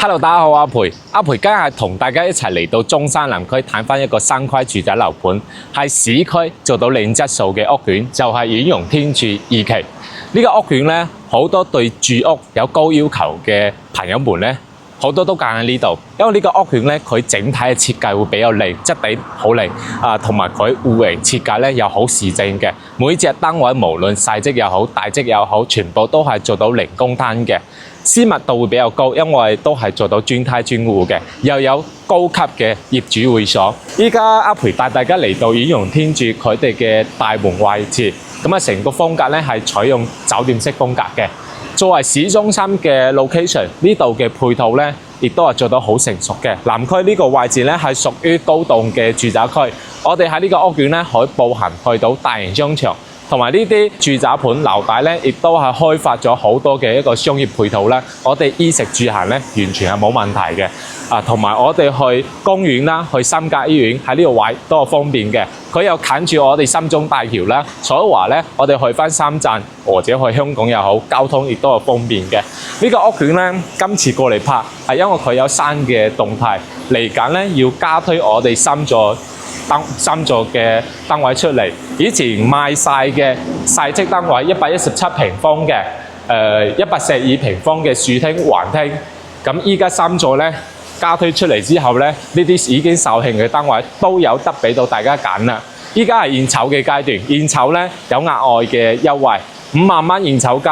Hello， 大家好，阿培今日係同大家一齊嚟到中山南區睇翻一個新規住宅樓盤，係市區做到靚質素嘅屋苑，就係遠容天鑄2期。呢個屋苑咧，好多對住屋有高要求嘅朋友們咧，好多都揀喺呢度，因為呢個屋苑咧，佢整體嘅設計會比較靚，質地好靚啊，同埋佢戶型設計咧又好市正嘅，每隻單位無論細則又好、大則又好，全部都係做到零公攤嘅。私密度會比較高，因為都係做到專梯專戶嘅，又有高級嘅業主會所。依家阿培帶大家嚟到遠容天鑄佢哋嘅大門位置，咁啊成個風格咧係採用酒店式風格嘅。作為市中心嘅 location， 呢度嘅配套咧亦都係做到好成熟嘅。南區呢個位置咧係屬於高檔嘅住宅區，我哋喺呢個屋苑咧可以步行去到大型商場。同埋呢啲住宅盤樓底咧，亦都係開發咗好多嘅一個商業配套啦。我哋衣食住行咧，完全係冇問題嘅。同埋我哋去公園啦，去三甲醫院喺呢個位都係方便嘅。佢又近住我哋深中大橋啦，所以話咧，我哋去翻深圳或者去香港又好，交通亦都係方便嘅。呢個屋苑咧，今次過嚟拍係因為佢有新嘅動態，嚟緊咧要加推我哋三座嘅單位出嚟，以前賣晒嘅細則單位117平方嘅，142平方嘅樹廳環廳，咁依家三座咧加推出嚟之後咧，呢啲已經售罄嘅單位都有得俾到大家揀啦。依家係現炒嘅階段，現炒咧有額外嘅優惠，5萬蚊現炒金。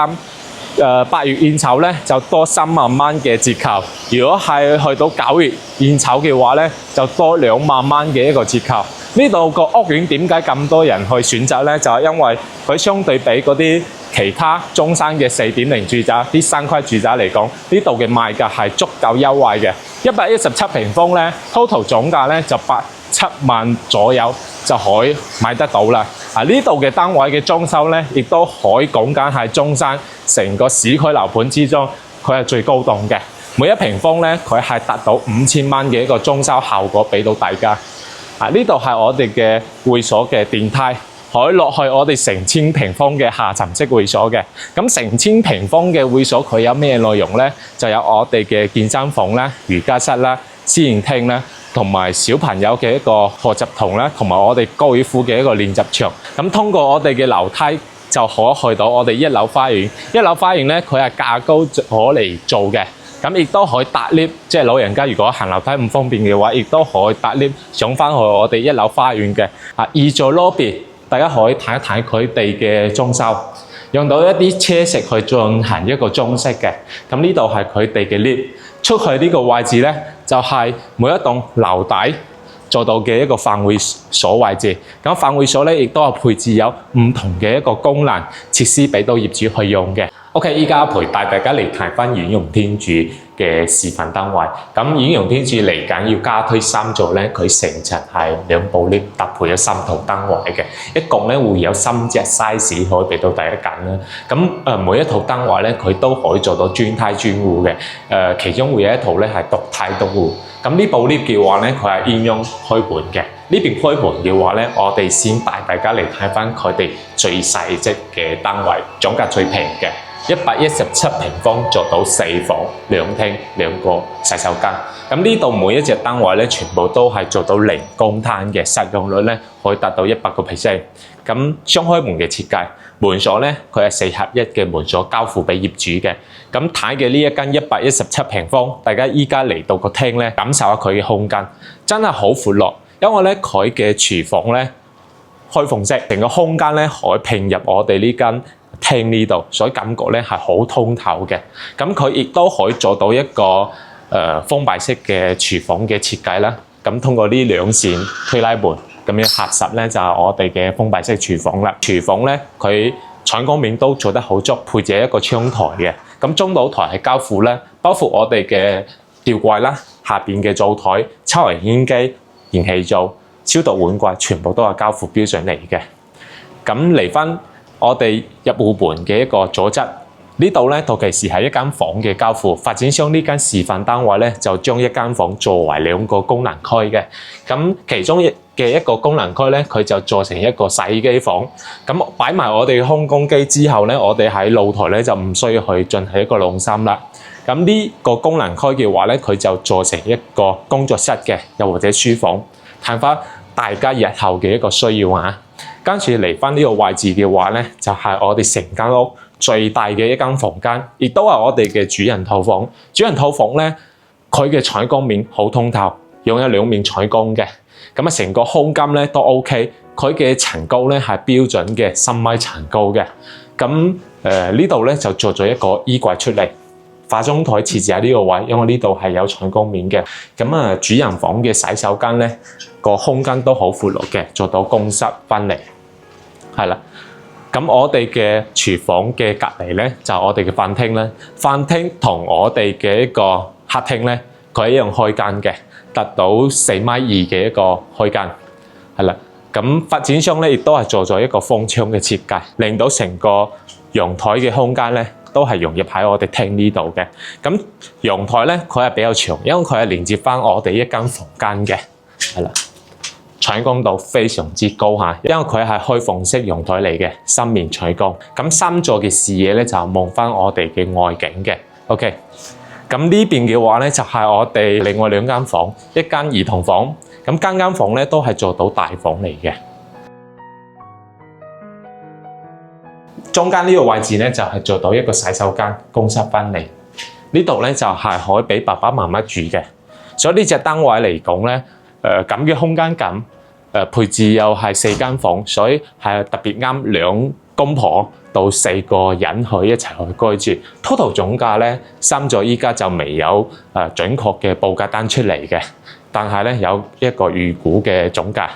8月現炒咧就多3萬蚊嘅折扣，如果係去到9月現炒嘅話咧，就多2萬蚊嘅一個折扣。呢度個屋苑點解咁多人去選擇咧？就係因為佢相對比嗰啲其他中山嘅4.0住宅、啲新規住宅嚟講，呢度嘅賣價係足夠優惠嘅。117平方咧 ，total 總價咧就7萬左右就可以買得到啦。呢度嘅單位嘅裝修咧，亦都可以講緊係中山成個市區樓盤之中，佢係最高檔嘅。每一平方咧，佢係達到5000蚊嘅一個裝修效果俾到大家。呢度係我哋嘅會所嘅電梯，可以落去我哋成千平方嘅下沉式會所嘅。咁成千平方嘅會所佢有咩內容咧？就有我哋嘅健身房啦、瑜伽室啦、私人廳啦，同埋小朋友嘅一個學習堂啦，同埋我哋高爾夫嘅一個練習場。咁通過我哋嘅樓梯就可去到我哋1樓花園。1樓花園咧，佢係架高可嚟做嘅。咁亦都可以搭 lift， 即係老人家如果行樓梯唔方便嘅話，亦都可以搭 lift 上翻去我哋1樓花園嘅。2座 lobby， 大家可以睇一睇佢哋嘅裝修，用到一啲車石去進行一個裝飾嘅。咁呢度係佢哋嘅 lift， 出去呢個位置咧，就係每一棟樓底做到嘅一個飯會所位置。咁飯會所咧，亦都係配置有唔同嘅一個功能設施俾到業主去用嘅。OK， 依家陪帶大家嚟睇翻遠容天鑄嘅示範單位。咁遠容天鑄嚟緊要加推3座咧，佢成層係2部 lift 搭配咗3套單位嘅，一共咧會有3隻 size 可以俾到大家揀啦。咁每一套單位咧，佢都可以做到專梯專戶嘅。其中會有一套咧係獨梯獨戶。咁呢部 lift 嘅話咧，佢係現用開盤嘅。呢邊開盤嘅話咧，我哋先帶大家嚟睇翻佢哋最細則嘅單位，總價最平嘅。117平方做到4房2廳2個洗手間。咁呢度每一隻單位咧，全部都係做到零公攤嘅，實用率咧可以達到100%。咁雙開門嘅設計，門鎖咧佢係4合1嘅門鎖交付俾業主嘅。咁睇嘅呢一間117平方，大家依家嚟到個廳咧，感受下佢嘅空間，真係好闊落。因為咧佢嘅廚房咧開放式，成個空間咧可以併入我哋呢間廳呢度，所以感覺咧係好通透嘅。咁佢亦都可以做到一個封閉式嘅廚房嘅設計啦。咁通過呢2扇推拉門咁樣合實咧，就係我哋嘅封閉式廚房啦。廚房咧佢採光面都做得好足，配置一個窗台嘅。咁中島台係交付咧，包括我哋嘅吊櫃啦，下邊嘅灶台、抽油煙機、燃氣灶、消毒碗櫃，全部都係交付標上嚟嘅。咁嚟翻我哋入戶門嘅一個左側，呢度咧到其時係一間房嘅交付。發展商呢間示範單位咧，就將一間房作為2個功能區嘅。咁其中嘅一個功能區咧，佢就做成一個洗衣機房。咁擺埋我哋嘅空工機之後咧，我哋喺露台咧就唔需要去進行一個晾衫啦。咁呢個功能區嘅話咧，佢就做成一個工作室嘅，又或者書房，睇翻大家日後嘅一個需要啊。跟住嚟翻呢個位置嘅話咧，就係我哋成間屋最大嘅一間房間，亦都係我哋嘅主人套房。主人套房咧，佢嘅採光面好通透，擁有兩面採光嘅。咁啊，成個空間咧都 OK。佢嘅層高咧係標準嘅3米層高嘅。咁呢度咧就做咗一個衣櫃出嚟，化妝台設置喺呢個位，因為呢度係有採光面嘅。咁啊，主人房嘅洗手間咧個空間都好闊落嘅，做到公室分離。係啦，咁我哋嘅廚房嘅隔離咧就係我哋嘅飯廳啦。飯廳同我哋嘅一個客廳咧，佢係一樣開間嘅，達到4.2米嘅一個開間。係啦，咁發展商咧亦都係做咗一個封窗嘅設計，令到成個陽台嘅空間咧都係融入喺我哋廳呢度嘅。咁陽台咧佢係比較長，因為佢係連接翻我哋一間房間嘅。係啦。採光度非常之高嚇，因為佢係開放式陽台嚟嘅，3面採光。咁3座嘅視野咧就望翻我哋嘅外景嘅。OK， 咁呢邊嘅話咧就係我哋另外2間房，一間兒童房，咁間房咧都係做到大房嚟嘅。中間呢個位置咧就係做到一個洗手間，公室分離。呢度咧就係可以俾爸爸媽媽住嘅，所以呢隻單位嚟講咧。咁嘅空間感，配置又係4間房，所以係特別啱2公婆到4個人去一齊去居住。Total 總價咧，3座依家就未有準確嘅報價單出嚟嘅，但係咧有一個預估嘅總價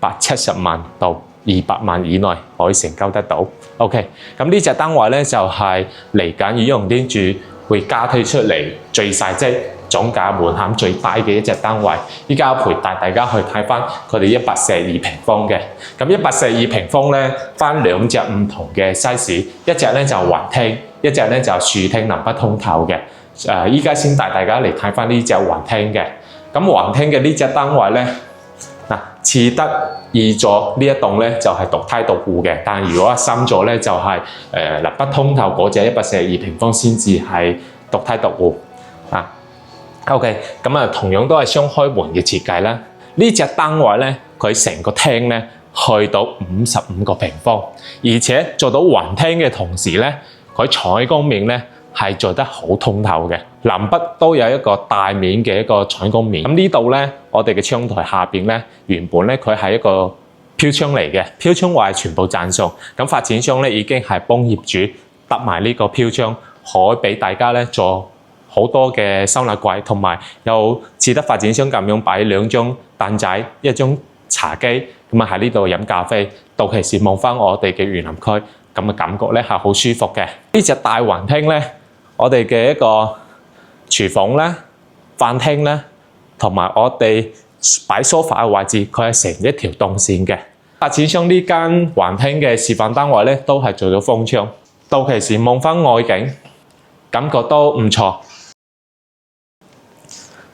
，170萬到200萬以內可以成交得到。OK， 咁呢隻單位咧就係嚟緊羽絨天柱會加推出嚟最細即總價門檻最低嘅一隻單位，依家陪帶大家去睇翻佢哋142平方嘅。咁142平方咧，分2隻唔同嘅 size， 一隻咧就橫廳，一隻咧就豎廳南北通透嘅。依家先帶大家嚟睇翻呢隻橫廳嘅。咁橫廳嘅呢隻單位咧，嗱次得2座呢一棟咧就係獨梯獨戶嘅，但如果3座咧就係南北通透嗰隻142平方先至係獨梯獨戶啊。OK， 咁啊，同樣都係雙開門嘅設計啦。呢隻單位咧，佢成個廳咧去到55個平方，而且做到橫廳嘅同時咧，佢採光面咧係做得好通透嘅，南北都有一個大面嘅一個採光面。咁呢度咧，我哋嘅窗台下邊咧，原本咧佢係一個飄窗嚟嘅，飄窗位全部贊送。咁發展商咧已經係幫業主搭埋呢個飄窗，可以俾大家咧做好多嘅收納櫃，同埋又似得發展商咁樣擺2張凳仔、1張茶几，咁啊喺呢度飲咖啡，到期時望翻我哋嘅園林區，咁嘅感覺咧係好舒服嘅。呢隻大橫廳咧，我哋嘅一個廚房咧、飯廳咧，同埋我哋擺梳化嘅位置，佢係成一條動線嘅。發展商呢間橫廳嘅示範單位咧，都係做咗封窗，到期時望翻外景，感覺都唔錯。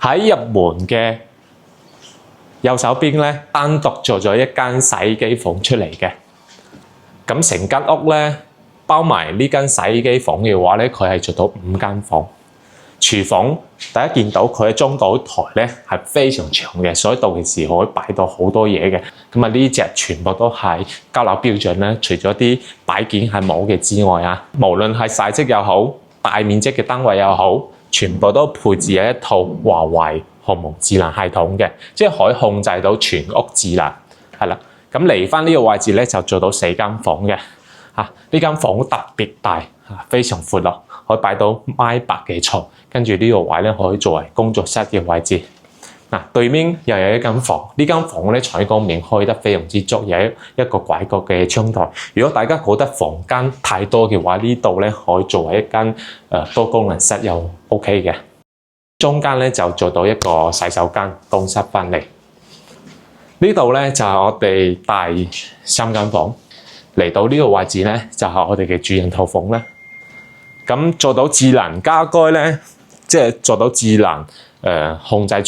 喺入門嘅右手邊咧，單獨做咗一間洗衣機房出嚟嘅。咁成間屋咧，包埋呢間洗衣機房嘅話咧，佢係做到5間房。廚房大家見到佢嘅中島台咧係非常長嘅，所以到期時可以擺到好多嘢嘅。咁啊，呢隻全部都係交樓標準咧，除咗啲擺件係冇嘅之外啊，無論係細則又好，大面積嘅單位又好，全部都配置有一套華為鴻蒙智能系統嘅，即係可以控制到全屋智能。係啦，咁嚟翻呢個位置咧，就做到4間房嘅。呢間房特別大，非常闊落，可以擺到1.8米嘅床，跟住呢個位咧可以作為工作室嘅位置。對面又有一間房，呢間房咧採光面開得非常之足，有一個拐角嘅窗台。如果大家覺得房間太多嘅話，呢度咧可以作為一間多功能室又 OK 嘅。中間咧就做到一個洗手間，公室分離。呢度咧就係我哋第3間房。嚟到呢個位置咧，就係我哋嘅主人套房啦。咁做到智能家居咧，即係做到智能控制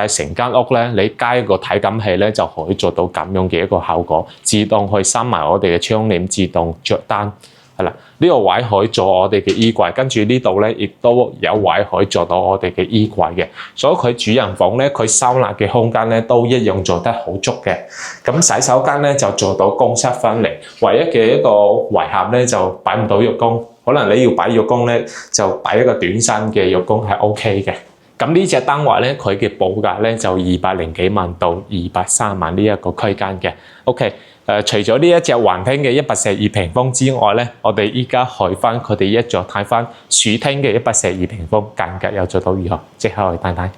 成間屋咧，你加一個體感器咧，就可以做到咁樣嘅一個效果。自動去閂埋我哋嘅窗簾，自動着單，係啦，呢個位可以做我哋嘅衣櫃，跟住呢度咧亦都有位可以做到我哋嘅衣櫃嘅，所以佢主人房咧佢收納嘅空間咧都一樣做得好足嘅。咁洗手間咧就做到公室分離，唯一嘅一個遺憾咧就擺唔到浴缸，可能你要擺浴缸咧就擺一個短身嘅浴缸係 OK 嘅。咁呢隻單位咧，佢嘅報價咧就200幾萬到230萬呢一個區間嘅。OK，除咗呢一隻橫廳嘅142平方之外咧，我哋依家去翻佢哋一座睇翻豎廳嘅142平方間隔又做到如何？即刻去睇睇。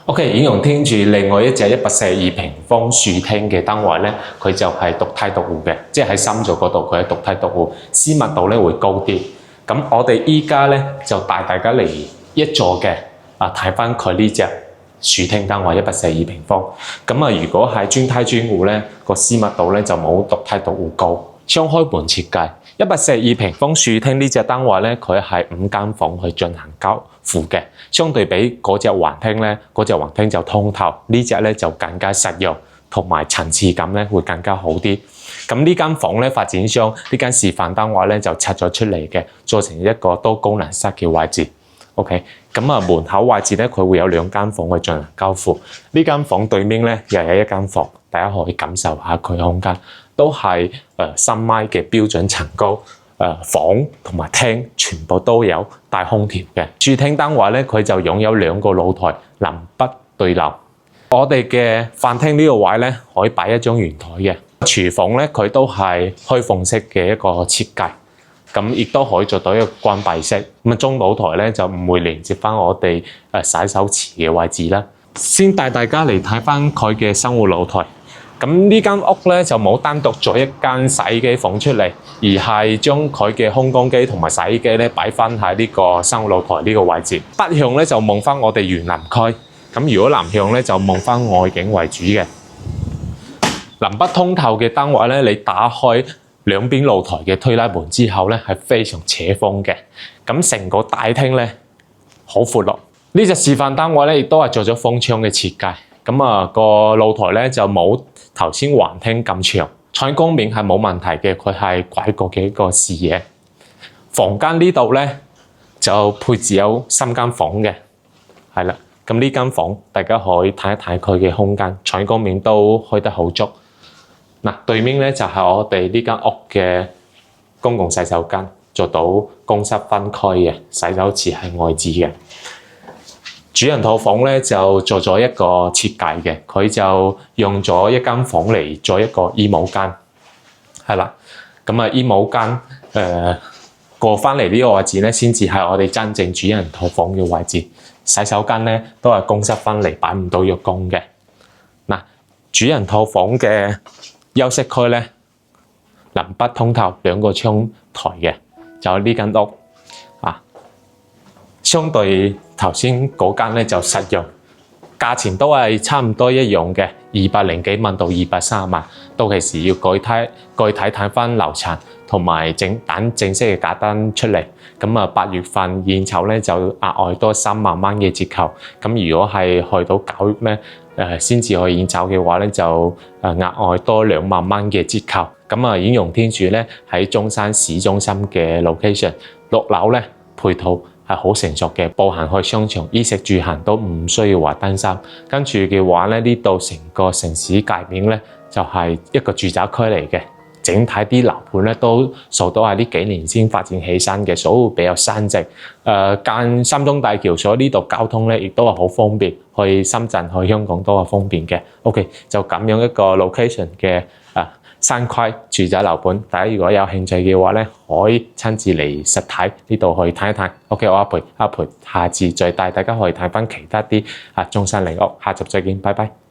OK， 演容天住另外一隻142平方豎廳嘅單位咧，佢就係獨梯獨戶嘅，即係喺深造嗰度佢係獨梯獨戶，私密度咧會高啲。咁我哋依家咧就帶大家嚟一座嘅。睇翻佢呢隻豎廳單位142平方，咁啊如果係專梯專戶咧，個私密度咧就冇獨梯獨戶高。雙開門設計，142平方豎廳呢隻單位咧，佢係5間房去進行交付嘅，相對比嗰隻橫廳咧，嗰隻橫廳就通透，呢隻咧就更加實用，同埋層次感咧會更加好啲。咁呢間房咧，發展商呢間示範單位咧就拆咗出嚟嘅，做成一個多功能室嘅位置。OK， 咁啊門口位置咧，佢會有2間房去進行交付。呢間房對面咧又有一間房，大家可以感受下佢空間，都係3米嘅標準層高。房同埋廳全部都有帶空調嘅。豎廳單位咧，佢就擁有2個露台，南北對流。我哋嘅飯廳呢個位咧，可以擺一張圓台嘅。廚房咧，佢都係開放式嘅一個設計。咁亦都可以做到一個關閉式，咁中露台咧就唔會連接翻我哋洗手池嘅位置啦。先帶大家嚟睇翻佢嘅生活露台。咁呢間屋咧就冇單獨做一間洗衣機房出嚟，而係將佢嘅烘乾機同埋洗衣機咧擺翻喺呢個生活露台呢個位置。北向咧就望翻我哋園林區，咁如果南向咧就望翻外景為主嘅。南北通透嘅單位咧，你打開兩邊露台嘅推拉門之後咧，係非常扯風嘅。咁成個大廳咧好闊落。呢隻示範單位咧，亦都係做咗封窗嘅設計。咁啊個露台咧就冇頭先橫廳咁長，採光面係冇問題嘅，佢係拐角嘅一個視野。房間呢度咧就配置有3間房嘅，係啦。咁呢間房大家可以睇一睇佢嘅空間，採光面都開得好足。嗱，對面咧就係我哋呢間屋嘅公共洗手間，做到公室分區嘅，洗手池係外置嘅。主人套房咧就做咗一個設計嘅，佢就用咗一間房嚟做一個衣帽間，係啦。咁啊衣帽間過翻嚟呢個位置咧，先至係我哋真正主人套房嘅位置。洗手間咧都係公室分離，擺唔到浴缸嘅。嗱，主人套房嘅休息區咧，南北通透，2個窗台嘅，就係呢間屋啊。相對頭先嗰間咧就實用，價錢都係差唔多一樣嘅，200幾萬到230萬。到其時要具體睇翻樓層同埋正式嘅價單出嚟。咁啊8月份現籌咧就額外多3萬蚊嘅折扣。咁如果係去到9月咧，先至去現籌嘅話咧，就額外多2萬蚊嘅折扣。咁啊演容天住咧喺中山市中心嘅 location， 6樓咧配套係好成熟嘅，步行去商場，衣食住行都唔需要話擔心。跟住嘅話咧，呢度成個城市界面咧就係一個住宅區嚟嘅。整體啲樓盤咧都受到係呢幾年先發展起身嘅，所以會比較新淨。間三中大橋，所以呢度交通咧亦都係好方便，去深圳去香港都係方便嘅。OK， 就咁樣一個 location 嘅山區住宅樓盤，大家如果有興趣嘅話咧，可以親自嚟實體呢度去睇一睇。OK， 我阿培，下次再帶大家去睇翻其他啲中山靚屋，下集再見，拜拜。